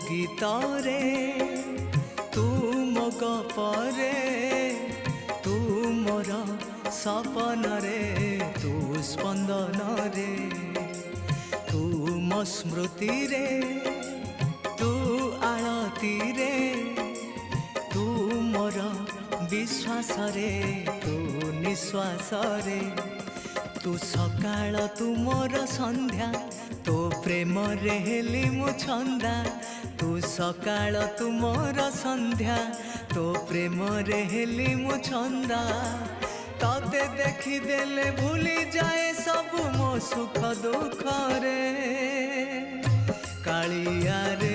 गीतरे तू मो गपरे तू मोर सपन रे तू स्पंदन रे तू मो स्मृति रे तू आळती रे तू मोर विश्वास रे तू निश्वास रे तू सकाळ तू मोर संध्या तो प्रेम रे हेली मु छंदा तू सकाळ तू मोर संध्या तो प्रेम रे हेली मु छंदा तते देखी देले भूली जाए सब मो सुख दुख रे कालिया रे